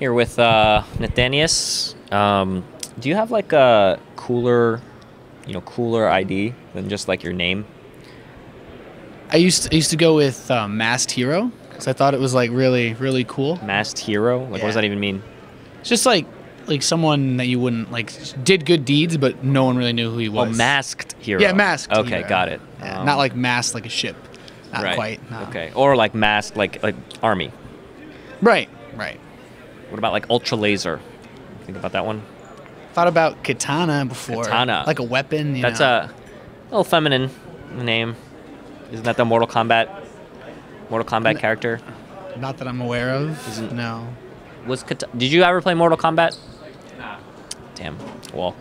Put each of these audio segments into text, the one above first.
Here with Nathanias. Do you have like a cooler ID than just like your name? I used to go with Masked Hero because I thought it was like really cool. Masked Hero? Like, what does that even mean? It's just like someone that you wouldn't like did good deeds, but no one really knew who he was. Oh, Masked Hero. Yeah, Masked. Okay, Hero. got it. Yeah, not like masked like a ship. Not right. quite. No. Okay, or like masked like army. Right. What about like ultra laser? Think about that one. Thought about katana before. Katana, like a weapon. That's a little feminine name. Isn't that the Mortal Kombat character? Not that I'm aware of. No. Did you ever play Mortal Kombat? No. Damn. Well,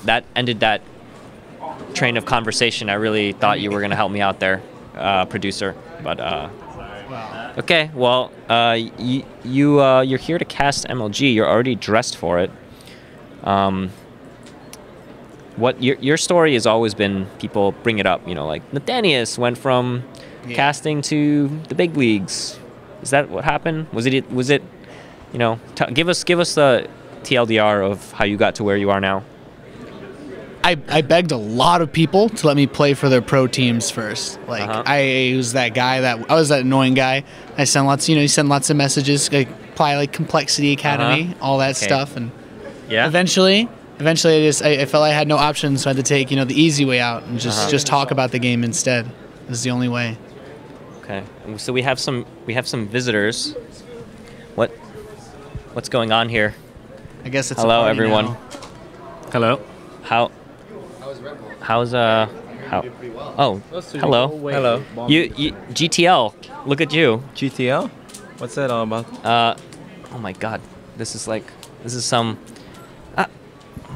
that ended that train of conversation. I really thought you were going to help me out there, producer. But okay. Well, you're here to cast MLG. You're already dressed for it. What your story has always been, people bring it up, like Nathanias went from casting to the big leagues. Is that what happened? Was it give us the TLDR of how you got to where you are now. I begged a lot of people to let me play for their pro teams first. Like I was that guy I was that annoying guy. I sent lots, you send lots of messages, like apply like Complexity Academy, all that stuff, and eventually I felt I had no options, so I had to take the easy way out and just talk about the game instead. It was the only way. Okay, so we have some visitors. What's going on here? I guess it's hello everyone. Now. Hello. How's Oh, hello. Hello. You GTL. Look at you. GTL? What's that all about? Oh my God. This is some.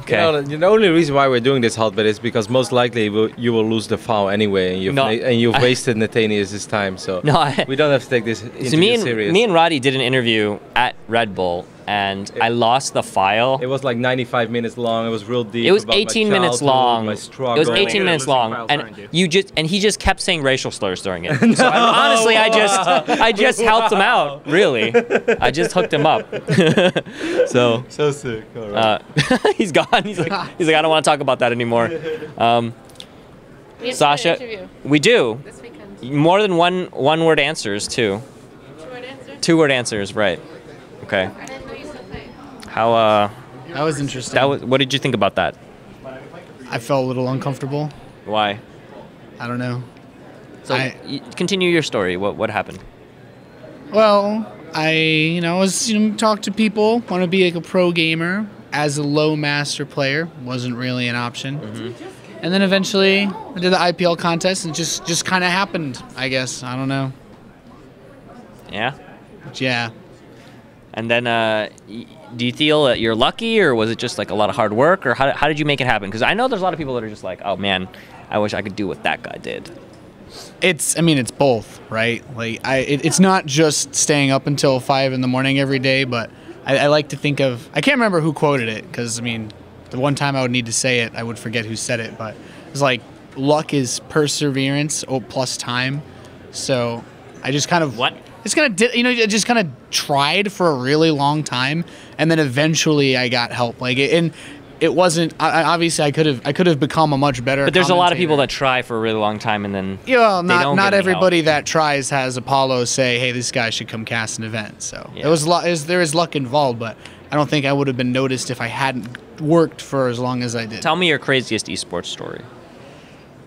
Okay. The only reason why we're doing this hotbed is because most likely you will lose the foul anyway, and you've wasted Nathanias' time. So we don't have to take this serious. Me and Roddy did an interview at Red Bull, and I lost the file. It was like 95 minutes long. It was real deep. It was 18 minutes long. My struggle. It was 18 minutes long, and he just kept saying racial slurs during it. So honestly, I just helped him out. Really, I just hooked him up. So sick. All right. He's gone. He's like I don't want to talk about that anymore. Sasha, we do this weekend. more than one word answers too. 2-word answers. 2-word answers, right? Okay. I didn't know you still played. How that was interesting. What did you think about that? I felt a little uncomfortable. Why? I don't know. So continue your story. What happened? Well, I was talk to people, want to be like a pro gamer. As a low master player, wasn't really an option. And then eventually I did the IPL contest and just kind of happened, I guess. I don't know. Yeah? Yeah. And then do you feel that you're lucky, or was it just like a lot of hard work, or how did you make it happen? Because I know there's a lot of people that are just like, oh man, I wish I could do what that guy did. It's both, right? Like it's not just staying up until 5 in the morning every day, but I like to think of, I can't remember who quoted it, because the one time I would need to say it, I would forget who said it, but it's like, luck is perseverance plus time. So I just kind of I just kind of tried for a really long time, and then eventually I got help. And it wasn't, obviously I could have become a much better. But there's a lot of people that try for a really long time and then not everybody that tries has Apollo say, hey, this guy should come cast an event. So there is luck involved, but I don't think I would have been noticed if I hadn't worked for as long as I did. Tell me your craziest esports story.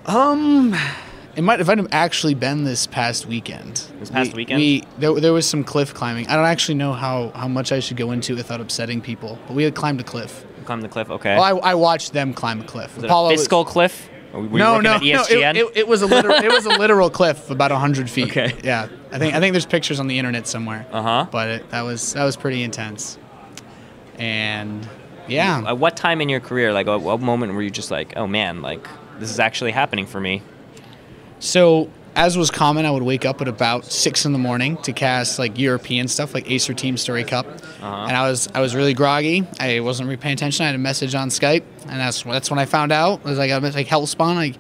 It might have actually been this past weekend. There was some cliff climbing. I don't actually know how much I should go into it without upsetting people, but we had climbed a cliff. Climbed the cliff, okay. Well, I watched them climb a cliff. Was it a fiscal cliff? No. It was a literal cliff, about 100 feet. Okay. Yeah, I think there's pictures on the internet somewhere. But that was pretty intense. And yeah. At what time in your career, like what moment were you just like, oh man, like this is actually happening for me? So, as was common, I would wake up at about 6 in the morning to cast like European stuff, like Acer Team Story Cup, and I was really groggy. I wasn't really paying attention. I had a message on Skype, and that's when I found out. I was like, I was like Hellspawn. Like,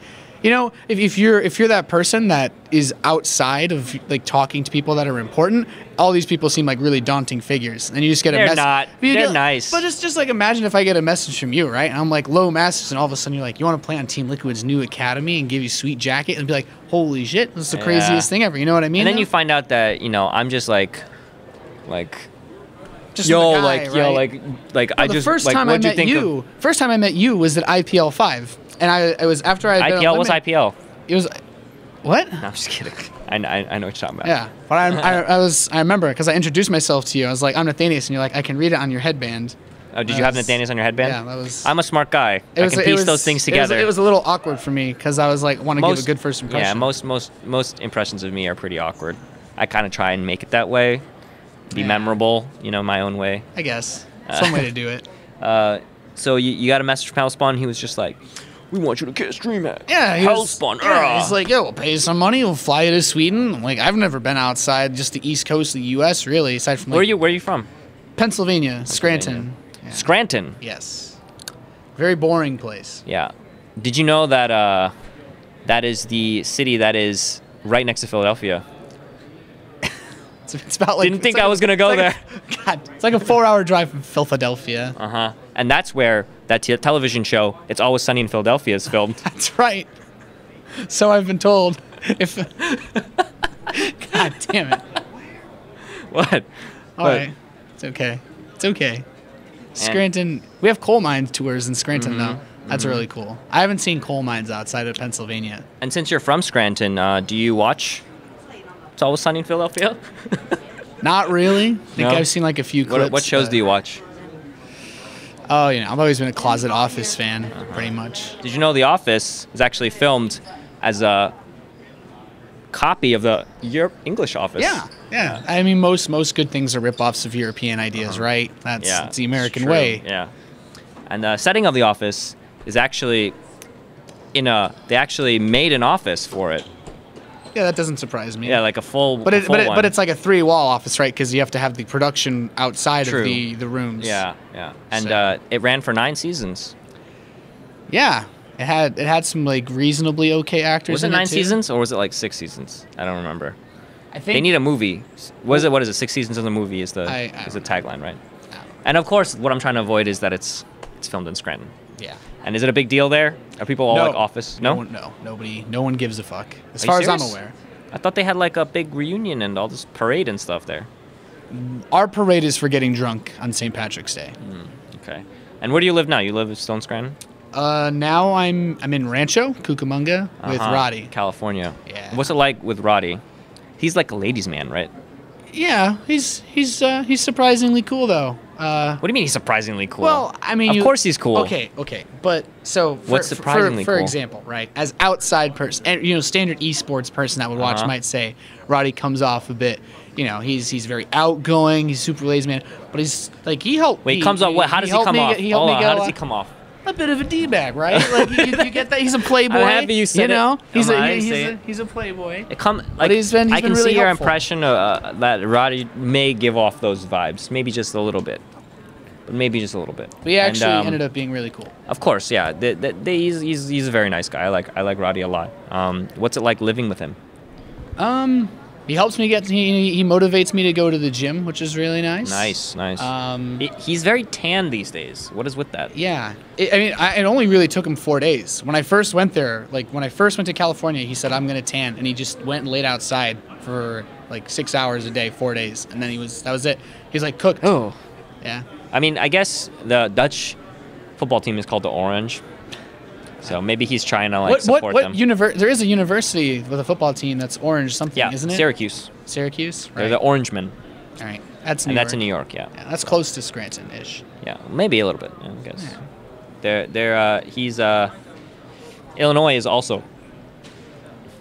You know, if you're that person that is outside of like talking to people that are important, all these people seem like really daunting figures, and you just get a message. They're nice. But just like imagine if I get a message from you, right? And I'm like low masters, and all of a sudden you're like, you want to play on Team Liquid's new academy and give you sweet jacket, and be like, holy shit, this is the craziest thing ever. You know what I mean? And then you find out that I'm just like. Just guy, right? I just first like time what'd I you think met you. First time I met you was at IPL 5, and I was after I IPL. What's IPL? It was what? No, I'm just kidding. I know what you're talking about. Yeah, but I remember because I introduced myself to you. I was like, I'm Nathanias, and you're like, I can read it on your headband. Oh, did you have Nathanias on your headband? Yeah, that was. I'm a smart guy. I can piece those things together. It was a little awkward for me because I was like, want to give a good first impression. Yeah, most impressions of me are pretty awkward. I kind of try and make it that way. Be memorable, my own way. I guess. Some way to do it. So you got a message from Hellspawn. He was just like, we want you to kiss DreamHack. Yeah, Hellspawn. Yeah, he's like, we'll pay you some money. We'll fly you to Sweden. Like, I've never been outside just the east coast of the U.S., really, aside from... Where are you from? Pennsylvania. Scranton. Yeah. Scranton? Yes. Very boring place. Yeah. Did you know that that is the city that is right next to Philadelphia? It's about like. Didn't think I was gonna go there. God, it's like a 4-hour drive from Philadelphia. And that's where that television show, It's Always Sunny in Philadelphia, is filmed. That's right. So I've been told. If. God damn it. What? All right. It's okay. It's okay. Scranton. We have coal mine tours in Scranton though. That's really cool. I haven't seen coal mines outside of Pennsylvania. And since you're from Scranton, do you watch It's Always Sunny in Philadelphia? Not really. I think I've seen like a few clips. What shows do you watch? Oh, I've always been a closet Office fan, pretty much. Did you know The Office is actually filmed as a copy of the English Office? Yeah. I mean, most good things are rip-offs of European ideas, right? That's the American way. Yeah. And the setting of The Office is actually they actually made an office for it. Yeah, that doesn't surprise me. Yeah, like a full But one. it's like a 3-wall office, right? Because you have to have the production outside of the rooms. Yeah. And it ran for 9 seasons. Yeah. It had some like reasonably okay actors. Was it in 9 it too. seasons or was it like 6 seasons? I don't remember. I think they need a movie. What is it? 6 seasons of the movie is the tagline, right? And of course, what I'm trying to avoid is that it's filmed in Scranton. Yeah. And is it a big deal there? Are people all like Office? No? No one gives a fuck. As far as I'm aware. I thought they had like a big reunion and all this parade and stuff there. Our parade is for getting drunk on St. Patrick's Day. Okay. And where do you live now? You live still in Scranton? Now I'm in Rancho Cucamonga with Roddy. California. Yeah. What's it like with Roddy? He's like a ladies' man, right? Yeah, he's surprisingly cool though. What do you mean he's surprisingly cool? Well, I mean, of course he's cool. Okay, but so what's surprisingly for cool? example, right? As outside person, and standard esports person that would watch might say, Roddy comes off a bit. He's very outgoing. He's super lazy man, but he's like he helped. Wait, he comes off. What? How does he come off? Hold on. How does he come off? A bit of a d-bag, right? Like you get that he's a playboy. I'm happy you said it. He's a playboy. But he's been I can really see your helpful. impression that Roddy may give off those vibes, maybe just a little bit, but maybe just a little bit. But he actually ended up being really cool. Of course, yeah. He's a very nice guy. I like Roddy a lot. What's it like living with him? He helps me he motivates me to go to the gym, which is really nice. Nice. He's very tan these days. What is with that? Yeah. It only really took him 4 days. When I first went there, when I first went to California, he said, I'm going to tan. And he just went and laid outside for like 6 hours a day, 4 days. And then that was it. He's like cooked. Oh. Yeah. I mean, I guess the Dutch football team is called the Orange. So maybe he's trying to support them. There is a university with a football team that's orange something, isn't it? Syracuse. Syracuse? Right. They're the Orangemen. All right. That's in New York. Yeah. That's close to Scranton-ish. Yeah, maybe a little bit, I guess. Yeah. He's Illinois is also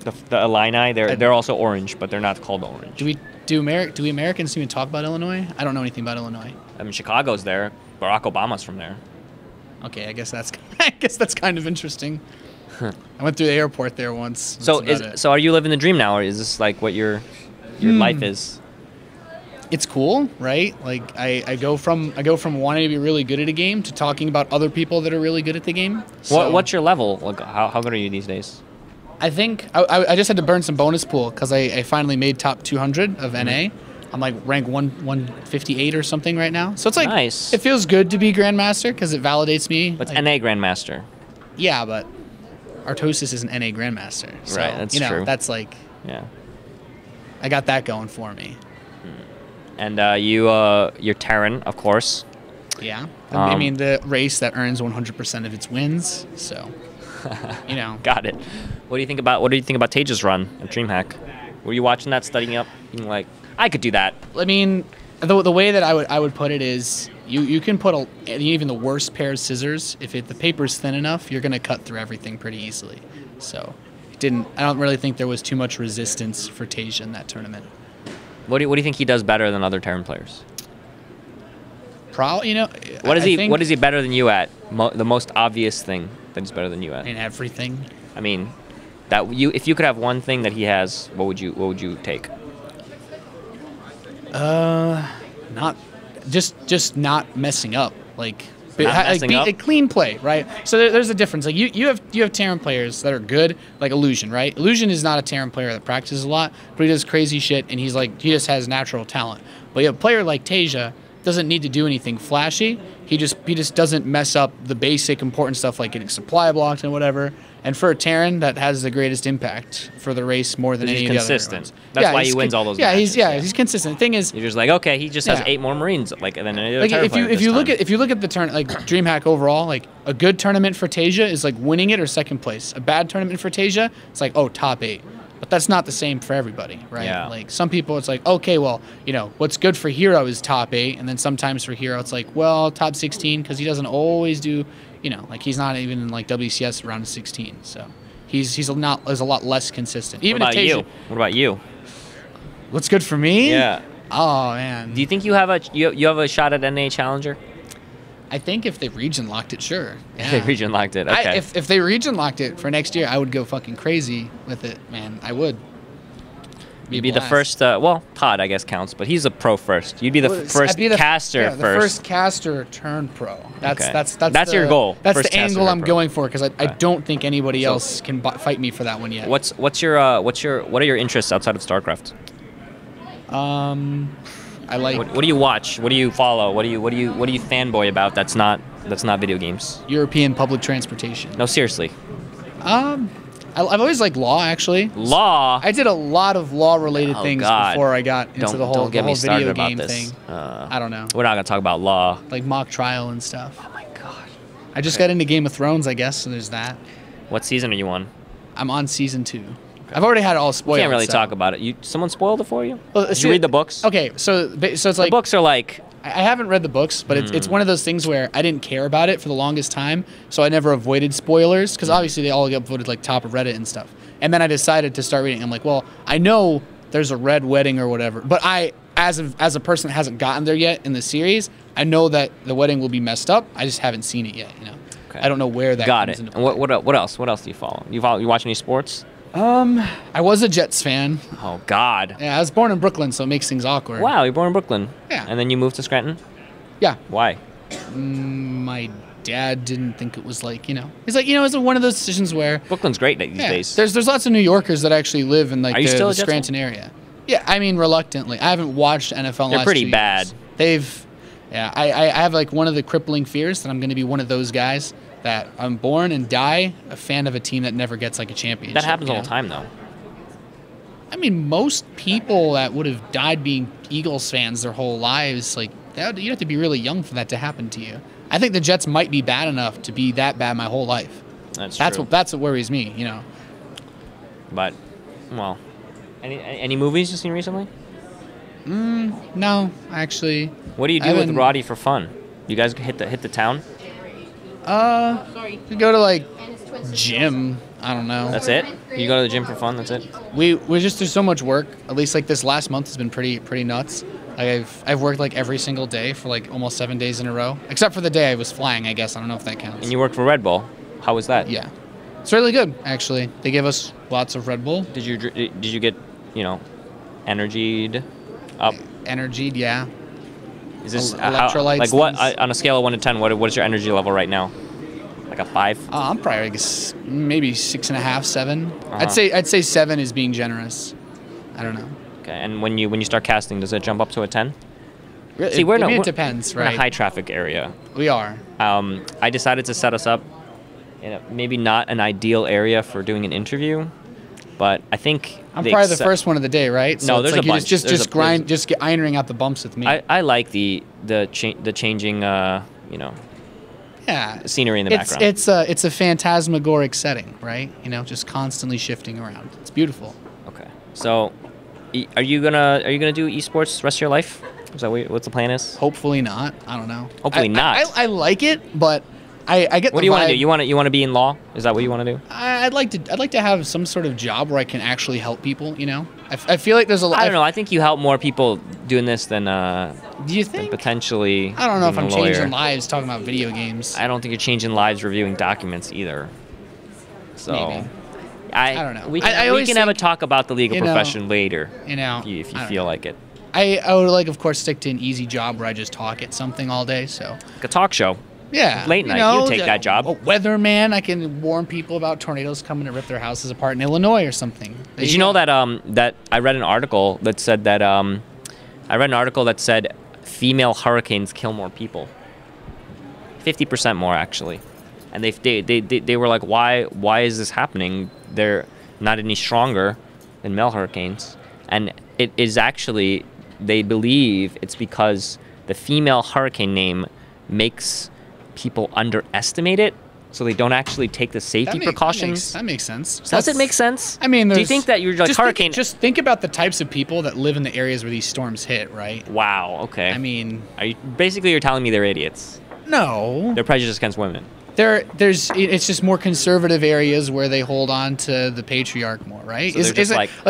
the Illini. They're also orange, but they're not called orange. Do we Americans even talk about Illinois? I don't know anything about Illinois. I mean, Chicago's there. Barack Obama's from there. Okay, I guess that's kind of interesting. I went through the airport there once. So are you living the dream now, or is this like what your life is? It's cool, right? Like I go from wanting to be really good at a game to talking about other people that are really good at the game. So, what's your level? Like how good are you these days? I think I just had to burn some bonus pool because I finally made top 200 of NA. I'm like rank 158 or something right now. So it's like nice. It feels good to be Grandmaster because it validates me. But it's like, NA Grandmaster. Yeah, but Artosis is an NA Grandmaster. So, right, that's true. That's like, yeah. I got that going for me. And you're Terran, of course. Yeah. I mean, the race that earns 100% of its wins. So, Got it. What do you think about Tage's run at DreamHack? Were you watching that, studying up, being like, I could do that? I mean, the way that I would put it is you can put even the worst pair of scissors. If the paper's thin enough, you're going to cut through everything pretty easily. So I don't really think there was too much resistance for Tage in that tournament. What do you think he does better than other Terran players? What is he better than you at? The most obvious thing that he's better than you at? In everything. I mean, if you could have one thing that he has, what would you take? Not just not messing up. Like a clean play, right? So there's a difference. Like you have Terran players that are good, like Illusion, right? Illusion is not a Terran player that practices a lot, but he does crazy shit, and he just has natural talent. But you have a player like Tasia doesn't need to do anything flashy. He just doesn't mess up the basic important stuff like getting supply blocked and whatever. And for a Terran, that has the greatest impact for the race more than any of the other ones. That's why he wins all those matches. He's consistent. The thing is, you're just like, okay, he just has 8 more Marines than any other Terran player. If you look at the turn like DreamHack overall, like a good tournament for Tasia is like winning it or second place. A bad tournament for Tasia, it's like top 8. But that's not the same for everybody, right? Yeah. Like some people, it's like, okay, well, what's good for Hero is top 8, and then sometimes for Hero, it's like, well, top 16 because he doesn't always do, like he's not even in like WCS round of 16, so he's a lot less consistent. Even what about you? What's good for me? Yeah. Oh man. Do you think you have a shot at NA Challenger? I think if they region locked it, sure. Yeah. If they region locked it, okay. If they region locked it for next year, I would go fucking crazy with it, man. I would. You'd be the first, Todd, I guess, counts, but he's a pro first. You'd be the first caster first. The first caster turned pro. That's your goal. That's the angle I'm going for because I don't think anybody else can fight me for that one yet. What are your interests outside of StarCraft? I like. What do you watch? What do you follow? What do you fanboy about? That's not video games. European public transportation. No, seriously. I've always liked law, actually. Law. I did a lot of law-related things before I got into the whole video game thing. I don't know. We're not gonna talk about law. Like mock trial and stuff. Oh my god. I just got into Game of Thrones, I guess. So there's that. What season are you on? I'm on season 2. I've already had it all spoiled. You can't really talk about it. Someone spoiled it for you? Well, Did you read the books? Okay, so it's like... The books are like... I haven't read the books, but it's one of those things where I didn't care about it for the longest time, so I never avoided spoilers, because obviously they all get voted like top of Reddit and stuff. And then I decided to start reading. I'm like, well, I know there's a red wedding or whatever, but as a person that hasn't gotten there yet in the series, I know that the wedding will be messed up. I just haven't seen it yet, Okay. I don't know where that comes into play. And what else? What else do you follow? You watch any sports? I was a Jets fan. Oh, God. Yeah, I was born in Brooklyn, so it makes things awkward. Wow, you're born in Brooklyn. Yeah. And then you moved to Scranton? Yeah. Why? My dad didn't think it was he's like, it's one of those decisions where... Brooklyn's great these days. There's lots of New Yorkers that actually live in the Scranton area. Yeah, I mean, reluctantly. I haven't watched NFL in the last 2 years. They're pretty bad. I have one of the crippling fears that I'm going to be one of those guys that I'm born and die a fan of a team that never gets a championship. That happens all the time, though. I mean, most people that would have died being Eagles fans their whole lives, you'd have to be really young for that to happen to you. I think the Jets might be bad enough to be that bad my whole life. That's true. That's what worries me, But, well, any movies you've seen recently? No, actually. What do you do with Roddy for fun? You guys hit the town? We go to gym. I don't know. That's it? You go to the gym for fun? That's it? We just do so much work. At least this last month has been pretty nuts. I've worked every single day for almost 7 days in a row, except for the day I was flying. I guess I don't know if that counts. And you worked for Red Bull. How was that? Yeah, it's really good actually. They gave us lots of Red Bull. Did you get energied up? Energied, yeah. Is this electrolytes? what on a scale of 1 to 10? What is your energy level right now? Like a 5? I'm probably like maybe 6.5, 7. I'd say 7 is being generous. I don't know. Okay, and when you start casting, does it jump up to a 10? See, it depends, right? We're in a high traffic area. We are. I decided to set us up in maybe not an ideal area for doing an interview, but I think I'm probably the first one of the day, right? So no, there's like a bunch. Just ironing out the bumps with me. I like the changing scenery in the background. It's a phantasmagoric setting, right? Just constantly shifting around. It's beautiful. Okay, so are you gonna do esports the rest of your life? Is that what's the plan is? Hopefully not. I don't know. Hopefully not. I like it, but I get. What do you want to do? You want to be in law? Is that what you want to do? I'd like to have some sort of job where I can actually help people. I feel like there's a lot. I don't know. I think you help more people doing this than. Do you think? Potentially. I don't know if I'm changing lives talking about video games. I don't think you're changing lives reviewing documents either. So. Maybe. I don't know. We can have a talk about the legal profession later. If you feel like it. I would of course, stick to an easy job where I just talk at something all day. So. Like a talk show. Yeah. Late night. You take that job. A weatherman. I can warn people about tornadoes coming to rip their houses apart in Illinois or something. Did you know that I read an article that said female hurricanes kill more people. 50% more actually. And they were like, why is this happening? They're not any stronger than male hurricanes. And it is actually, they believe it's because the female hurricane name makes people underestimate it, so they don't actually take the safety precautions. That makes sense. Does it make sense? I mean, do you think that you're like hurricane? Just think about the types of people that live in the areas where these storms hit, right? Wow. Okay. I mean, you're telling me they're idiots? No. They're prejudiced against women. It's just more conservative areas where they hold on to the patriarch more, right? So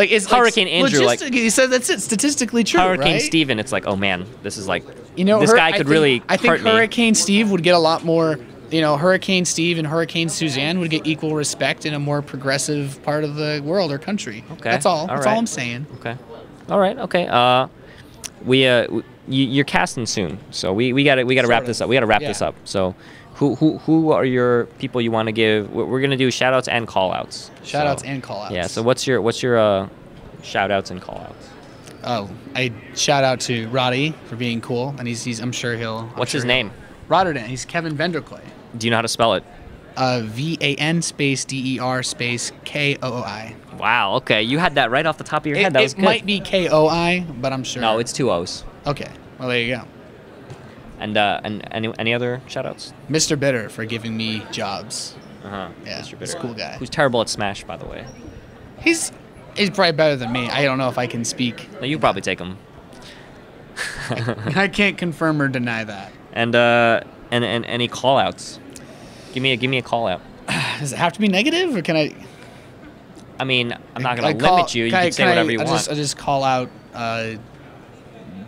is Hurricane Andrew you said that's it, statistically true, Hurricane right? Stephen, it's like, oh man, this is like, this guy could really hurt me. I think Hurricane Steve would get a lot more. Hurricane Steve and Hurricane Suzanne would get equal respect in a more progressive part of the world or country. Okay, that's all. That's all I'm saying. Okay, all right. Okay. You're casting soon, so we gotta wrap this up. We gotta wrap this up. So. Who are your people you want to give? We're gonna do shout outs and call outs. Shout outs and call outs. Yeah. So what's your shout outs and call outs? Oh, I shout out to Roddy for being cool, and I'm sure he'll. What's his name? Rotterdam. He's Kevin Vanderklay. Do you know how to spell it? VAN space DER space KOOI. Wow. Okay, you had that right off the top of your head. That was good. It might be KOI, but I'm sure. No, it's 2 O's. Okay. Well, there you go. And any other shout-outs? Mr. Bitter for giving me jobs. Yeah, Mr. Bitter. He's a cool guy. Who's terrible at Smash, by the way. He's probably better than me. I don't know if I can speak. No, you probably take him. I can't confirm or deny that. And any call-outs? Give me a call-out. Does it have to be negative, or can I? I mean, I'm not going to limit you. You can say whatever you want. I just call out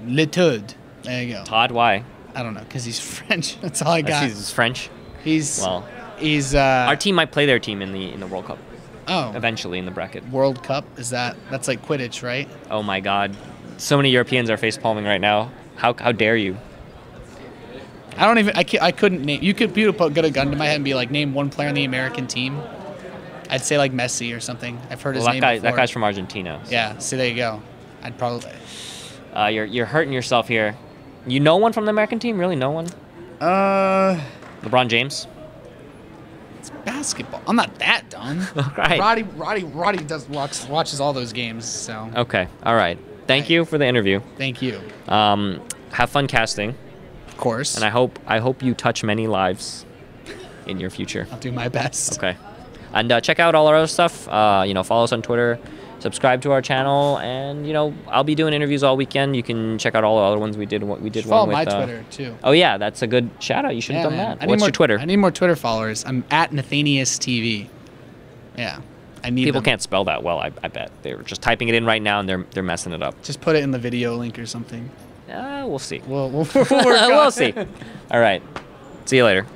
Le Tud. There you go. Todd, why? I don't know, because he's French. That's all I got. He's French? He's our team might play their team in the World Cup. Oh. Eventually in the bracket. World Cup? That's like Quidditch, right? Oh my God. So many Europeans are face palming right now. How dare you? I couldn't name. You could get a gun to my head and be like, name one player on the American team. I'd say like Messi or something. I've heard his name before. That guy's from Argentina. So. Yeah, see, there you go. I'd probably. You're hurting yourself here. You know one from the American team? Really, no one? LeBron James. It's basketball. I'm not that dumb. Right. Roddy watches all those games. So. Okay. All right. Thank you for the interview. Thank you. Have fun casting. Of course. And I hope you touch many lives in your future. I'll do my best. Okay. And check out all our other stuff. Follow us on Twitter. Subscribe to our channel, and I'll be doing interviews all weekend. You can check out all the other ones we did. Follow my Twitter too. Oh yeah, that's a good shout out. You should have done that. What's your Twitter? I need more Twitter followers. I'm at Nathanias TV. Yeah, I need. People can't spell that well. I bet they're just typing it in right now and they're messing it up. Just put it in the video link or something. We'll see. We'll we'll see. All right. See you later.